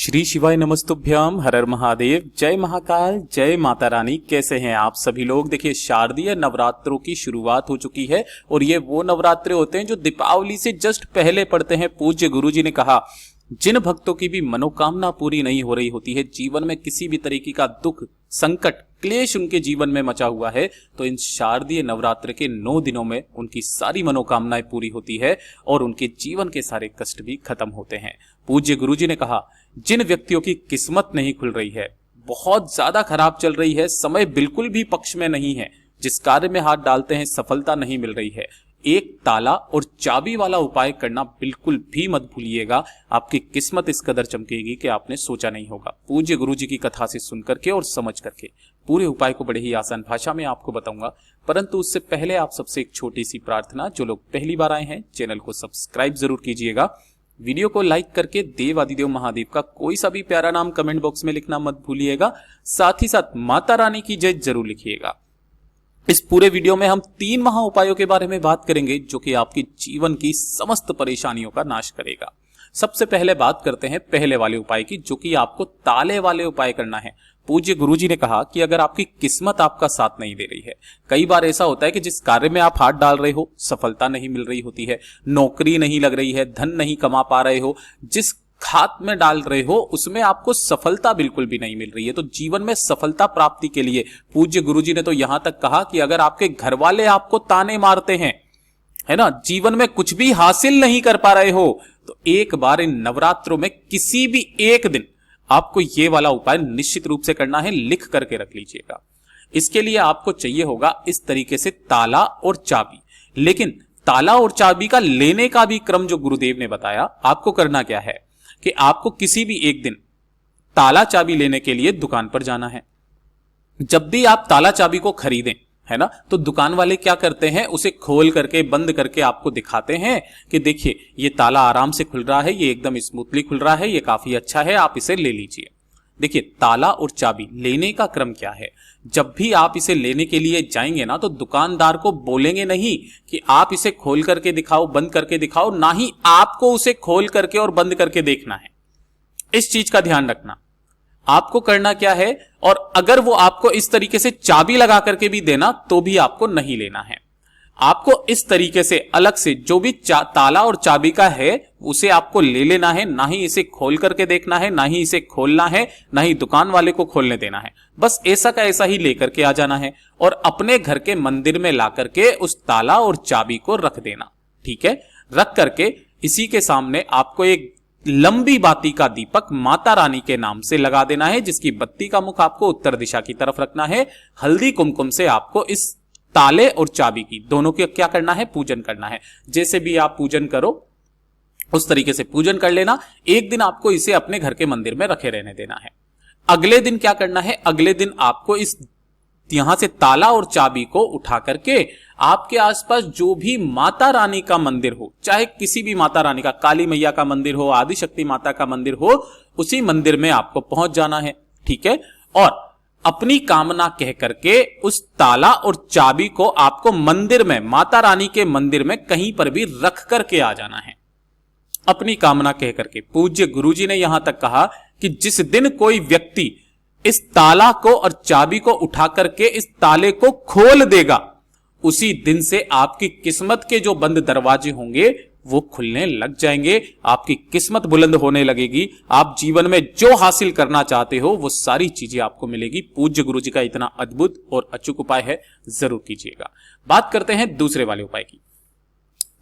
श्री शिवाय नमस्तुभ्यम, हर हर महादेव, जय महाकाल, जय माता रानी। कैसे हैं आप सभी लोग। देखिए, शारदीय नवरात्रों की शुरुआत हो चुकी है और ये वो नवरात्रे होते हैं जो दीपावली से जस्ट पहले पड़ते हैं। पूज्य गुरुजी ने कहा, जिन भक्तों की भी मनोकामना पूरी नहीं हो रही होती है, जीवन में किसी भी तरीके का दुख, संकट, क्लेश उनके जीवन में मचा हुआ है, तो इन शारदीय नवरात्र के 9 दिनों में उनकी सारी मनोकामनाएं पूरी होती है और उनके जीवन के सारे कष्ट भी खत्म होते हैं। पूज्य गुरुजी ने कहा, जिन व्यक्तियों की किस्मत नहीं खुल रही है, बहुत ज्यादा खराब चल रही है, समय बिल्कुल भी पक्ष में नहीं है, जिस कार्य में हाथ डालते हैं सफलता नहीं मिल रही है, एक ताला और चाबी वाला उपाय करना बिल्कुल भी मत भूलिएगा। आपकी किस्मत इस कदर चमकेगी कि आपने सोचा नहीं होगा। पूज्य गुरुजी की कथा से सुन करके और समझ करके पूरे उपाय को बड़े ही आसान भाषा में आपको बताऊंगा, परंतु उससे पहले आप सबसे एक छोटी सी प्रार्थना। जो लोग पहली बार आए हैं, चैनल को सब्सक्राइब जरूर कीजिएगा, वीडियो को लाइक करके देव आदिदेव महादेव का कोई सा भी प्यारा नाम कमेंट बॉक्स में लिखना मत भूलिएगा। साथ ही साथ माता रानी की जय जरूर लिखिएगा। इस पूरे वीडियो में हम 3 महा उपायों के बारे में बात करेंगे जो कि आपकी जीवन की समस्त परेशानियों का नाश करेगा। सबसे पहले बात करते हैं पहले वाले उपाय की, जो कि आपको ताले वाले उपाय करना है। पूज्य गुरुजी ने कहा कि अगर आपकी किस्मत आपका साथ नहीं दे रही है, कई बार ऐसा होता है कि जिस कार्य में आप हाथ डाल रहे हो सफलता नहीं मिल रही होती है, नौकरी नहीं लग रही है, धन नहीं कमा पा रहे हो, जिस खात में डाल रहे हो उसमें आपको सफलता बिल्कुल भी नहीं मिल रही है, तो जीवन में सफलता प्राप्ति के लिए पूज्य गुरुजी ने तो यहां तक कहा कि अगर आपके घर वाले आपको ताने मारते हैं, है ना, जीवन में कुछ भी हासिल नहीं कर पा रहे हो, तो एक बार इन नवरात्रों में किसी भी एक दिन आपको ये वाला उपाय निश्चित रूप से करना है। लिख करके रख लीजिएगा। इसके लिए आपको चाहिए होगा इस तरीके से ताला और चाबी। लेकिन ताला और चाबी का लेने का भी क्रम जो गुरुदेव ने बताया, आपको करना क्या है कि आपको किसी भी एक दिन ताला चाबी लेने के लिए दुकान पर जाना है। जब भी आप ताला चाबी को खरीदें, है ना, तो दुकान वाले क्या करते हैं, उसे खोल करके बंद करके आपको दिखाते हैं कि देखिए ये ताला आराम से खुल रहा है, ये एकदम स्मूथली खुल रहा है, ये काफी अच्छा है, आप इसे ले लीजिए। देखिए, ताला और चाबी लेने का क्रम क्या है। जब भी आप इसे लेने के लिए जाएंगे ना, तो दुकानदार को बोलेंगे नहीं कि आप इसे खोल करके दिखाओ, बंद करके दिखाओ, ना ही आपको उसे खोल करके और बंद करके देखना है। इस चीज का ध्यान रखना। आपको करना क्या है, और अगर वो आपको इस तरीके से चाबी लगा करके भी देना तो भी आपको नहीं लेना है। आपको इस तरीके से अलग से जो भी ताला और चाबी का है उसे आपको ले लेना है, ना ही इसे खोल करके देखना है, ना ही इसे खोलना है, ना ही दुकान वाले को खोलने देना है। बस ऐसा का ऐसा ही लेकर के आ जाना है और अपने घर के मंदिर में ला करके उस ताला और चाबी को रख देना। ठीक है, रख करके इसी के सामने आपको एक लंबी बाती का दीपक माता रानी के नाम से लगा देना है, जिसकी बत्ती का मुख आपको उत्तर दिशा की तरफ रखना है। हल्दी कुमकुम से आपको इस ताले और चाबी की दोनों के क्या करना है, पूजन करना है। जैसे भी आप पूजन करो उस तरीके से पूजन कर लेना। एक दिन आपको इसे अपने घर के मंदिर में रखे रहने देना है। अगले दिन क्या करना है, अगले दिन आपको इस यहां से ताला और चाबी को उठा करके आपके आसपास जो भी माता रानी का मंदिर हो, चाहे किसी भी माता रानी का, काली मैया का मंदिर हो, आदिशक्ति माता का मंदिर हो, उसी मंदिर में आपको पहुंच जाना है। ठीक है, और अपनी कामना कह करके उस ताला और चाबी को आपको मंदिर में, माता रानी के मंदिर में कहीं पर भी रख करके आ जाना है, अपनी कामना कह करके। पूज्य गुरुजी ने यहां तक कहा कि जिस दिन कोई व्यक्ति इस ताला को और चाबी को उठा करके इस ताले को खोल देगा, उसी दिन से आपकी किस्मत के जो बंद दरवाजे होंगे वो खुलने लग जाएंगे, आपकी किस्मत बुलंद होने लगेगी। आप जीवन में जो हासिल करना चाहते हो वो सारी चीजें आपको मिलेगी। पूज्य गुरुजी का इतना अद्भुत और अचूक उपाय है, जरूर कीजिएगा। बात करते हैं दूसरे वाले उपाय की।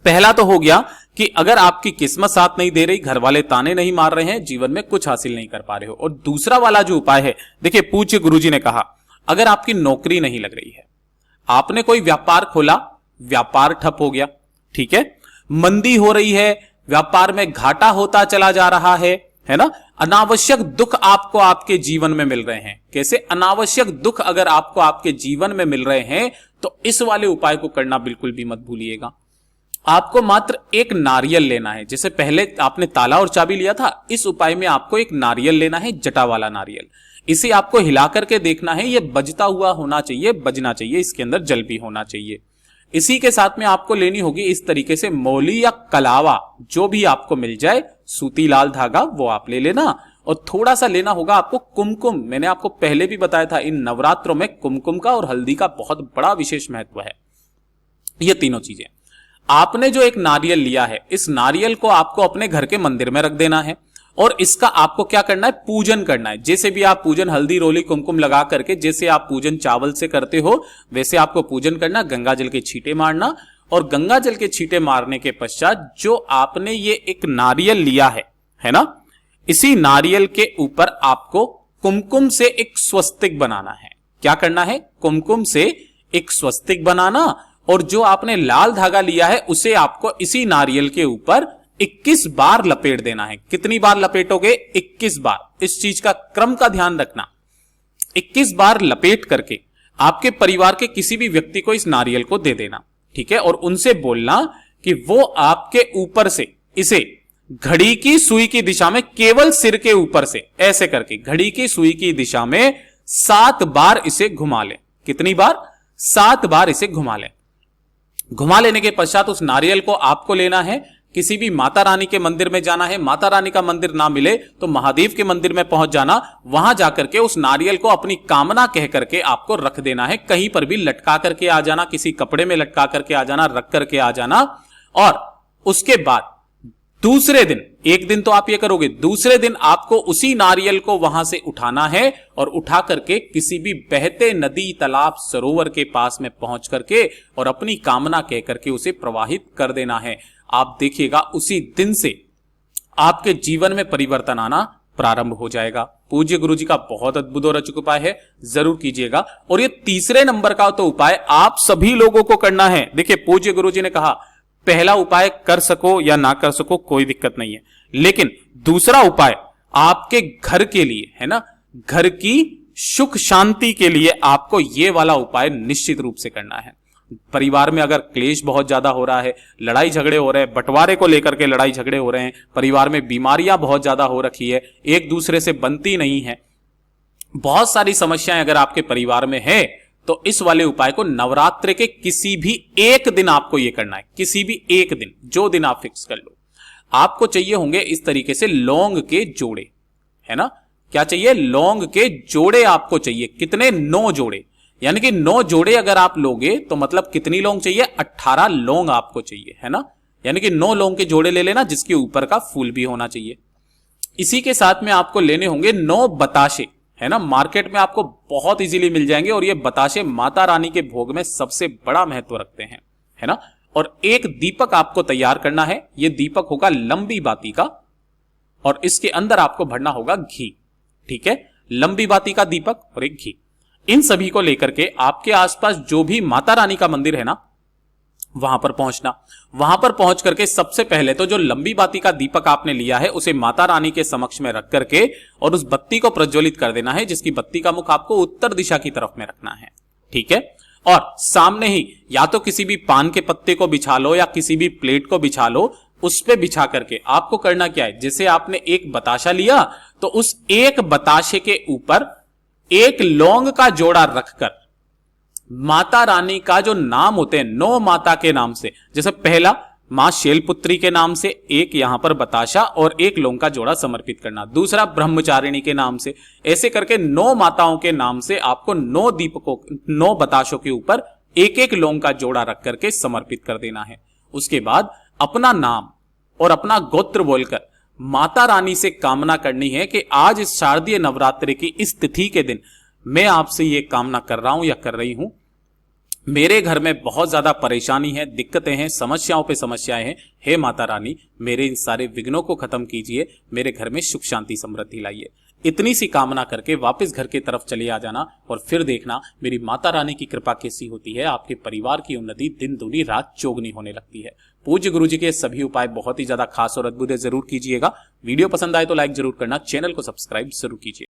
पहला तो हो गया कि अगर आपकी किस्मत साथ नहीं दे रही, घर वाले ताने नहीं मार रहे हैं, जीवन में कुछ हासिल नहीं कर पा रहे हो। और दूसरा वाला जो उपाय है, देखिए पूज्य गुरुजी ने कहा, अगर आपकी नौकरी नहीं लग रही है, आपने कोई व्यापार खोला, व्यापार ठप हो गया, ठीक है, मंदी हो रही है, व्यापार में घाटा होता चला जा रहा है ना, अनावश्यक दुख आपको आपके जीवन में मिल रहे हैं। कैसे अनावश्यक दुख अगर आपको आपके जीवन में मिल रहे हैं, तो इस वाले उपाय को करना बिल्कुल भी मत भूलिएगा। आपको मात्र एक नारियल लेना है। जैसे पहले आपने ताला और चाबी लिया था, इस उपाय में आपको एक नारियल लेना है, जटा वाला नारियल। इसे आपको हिला करके देखना है, यह बजता हुआ होना चाहिए, बजना चाहिए, इसके अंदर जल भी होना चाहिए। इसी के साथ में आपको लेनी होगी इस तरीके से मौली या कलावा, जो भी आपको मिल जाए, सूती लाल धागा वो आप ले लेना, और थोड़ा सा लेना होगा आपको कुमकुम। मैंने आपको पहले भी बताया था, इन नवरात्रों में कुमकुम का और हल्दी का बहुत बड़ा विशेष महत्व है। ये तीनों चीजें, आपने जो एक नारियल लिया है, इस नारियल को आपको अपने घर के मंदिर में रख देना है और इसका आपको क्या करना है, पूजन करना है। जैसे भी आप पूजन हल्दी रोली कुमकुम लगा करके जैसे आप पूजन चावल से करते हो वैसे आपको पूजन करना, गंगा जल के छींटे मारना और गंगा जल के छींटे मारने के पश्चात जो आपने ये एक नारियल लिया है ना, इसी नारियल के ऊपर आपको कुमकुम से एक स्वस्तिक बनाना है। क्या करना है, कुमकुम से एक स्वस्तिक बनाना और जो आपने लाल धागा लिया है उसे आपको इसी नारियल के ऊपर 21 बार लपेट देना है। कितनी बार लपेटोगे, 21 बार। इस चीज का क्रम का ध्यान रखना। 21 बार लपेट करके आपके परिवार के किसी भी व्यक्ति को इस नारियल को दे देना, ठीक है, और उनसे बोलना कि वो आपके ऊपर से इसे घड़ी की सुई की दिशा में केवल सिर के ऊपर से ऐसे करके घड़ी की सुई की दिशा में 7 बार इसे घुमा ले। कितनी बार, 7 बार इसे घुमा ले। घुमा लेने के पश्चात उस नारियल को आपको लेना है, किसी भी माता रानी के मंदिर में जाना है। माता रानी का मंदिर ना मिले तो महादेव के मंदिर में पहुंच जाना, वहां जाकर के उस नारियल को अपनी कामना कह करके आपको रख देना है। कहीं पर भी लटका करके आ जाना, किसी कपड़े में लटका करके आ जाना, रख करके आ जाना। और उसके बाद दूसरे दिन, एक दिन तो आप ये करोगे, दूसरे दिन आपको उसी नारियल को वहां से उठाना है और उठा करके किसी भी बहते नदी तालाब सरोवर के पास में पहुंच करके और अपनी कामना कह करके उसे प्रवाहित कर देना है। आप देखिएगा उसी दिन से आपके जीवन में परिवर्तन आना प्रारंभ हो जाएगा। पूज्य गुरु जी का बहुत अद्भुत और अचूक उपाय है, जरूर कीजिएगा। और ये तीसरे नंबर का तो उपाय आप सभी लोगों को करना है। देखिए पूज्य गुरु जी ने कहा पहला उपाय कर सको या ना कर सको कोई दिक्कत नहीं है, लेकिन दूसरा उपाय आपके घर के लिए है ना, घर की सुख शांति के लिए आपको यह वाला उपाय निश्चित रूप से करना है। परिवार में अगर क्लेश बहुत ज्यादा हो रहा है, लड़ाई झगड़े हो रहे हैं, बंटवारे को लेकर के लड़ाई झगड़े हो रहे हैं, परिवार में बीमारियां बहुत ज्यादा हो रखी है, एक दूसरे से बनती नहीं है, बहुत सारी समस्याएं अगर आपके परिवार में है, तो इस वाले उपाय को नवरात्र के किसी भी एक दिन आपको यह करना है। किसी भी एक दिन, जो दिन आप फिक्स कर लो। आपको चाहिए होंगे इस तरीके से लौंग के जोड़े, है ना। क्या चाहिए, लौंग के जोड़े आपको चाहिए। कितने, 9 जोड़े। यानी कि 9 जोड़े अगर आप लोगे तो मतलब कितनी लौंग चाहिए, 18 लौंग आपको चाहिए, है ना। यानी कि 9 लौंग के जोड़े ले लेना, जिसके ऊपर का फूल भी होना चाहिए। इसी के साथ में आपको लेने होंगे 9 बताशे, है ना। मार्केट में आपको बहुत इजीली मिल जाएंगे और ये बताशे माता रानी के भोग में सबसे बड़ा महत्व रखते हैं, है ना। और एक दीपक आपको तैयार करना है। यह दीपक होगा लंबी बाती का और इसके अंदर आपको भरना होगा घी, ठीक है। लंबी बाती का दीपक और एक घी, इन सभी को लेकर के आपके आसपास जो भी माता रानी का मंदिर है ना, वहां पर पहुंचना। वहां पर पहुंच करके सबसे पहले तो जो लंबी बाती का दीपक आपने लिया है उसे माता रानी के समक्ष में रख करके और उस बत्ती को प्रज्वलित कर देना है, जिसकी बत्ती का मुख आपको उत्तर दिशा की तरफ में रखना है, ठीक है। और सामने ही या तो किसी भी पान के पत्ते को बिछा लो या किसी भी प्लेट को बिछा लो, उस पे बिछा करके आपको करना क्या है, जैसे आपने एक बताशा लिया तो उस एक बताशे के ऊपर एक लौंग का जोड़ा रखकर माता रानी का जो नाम होते हैं 9 माता के नाम से, जैसे पहला मां शैलपुत्री के नाम से एक यहां पर बताशा और एक लौंग का जोड़ा समर्पित करना, दूसरा ब्रह्मचारिणी के नाम से, ऐसे करके 9 माताओं के नाम से आपको 9 दीपकों 9 बताशों के ऊपर एक एक लौंग का जोड़ा रख करके समर्पित कर देना है। उसके बाद अपना नाम और अपना गोत्र बोलकर माता रानी से कामना करनी है कि आज इस शारदीय नवरात्रि की इस तिथि के दिन मैं आपसे ये कामना कर रहा हूं या कर रही हूं, मेरे घर में बहुत ज्यादा परेशानी है, दिक्कतें हैं, समस्याओं पे समस्याएं हैं, हे माता रानी मेरे इन सारे विघ्नों को खत्म कीजिए, मेरे घर में सुख शांति समृद्धि लाइए। इतनी सी कामना करके वापस घर की तरफ चले आ जाना और फिर देखना मेरी माता रानी की कृपा कैसी होती है, आपके परिवार की उन्नति दिन दूनी रात चौगुनी होने लगती है। पूज्य गुरु जी के सभी उपाय बहुत ही ज्यादा खास और अद्भुत है, जरूर कीजिएगा। वीडियो पसंद आए तो लाइक जरूर करना, चैनल को सब्सक्राइब जरूर कीजिए।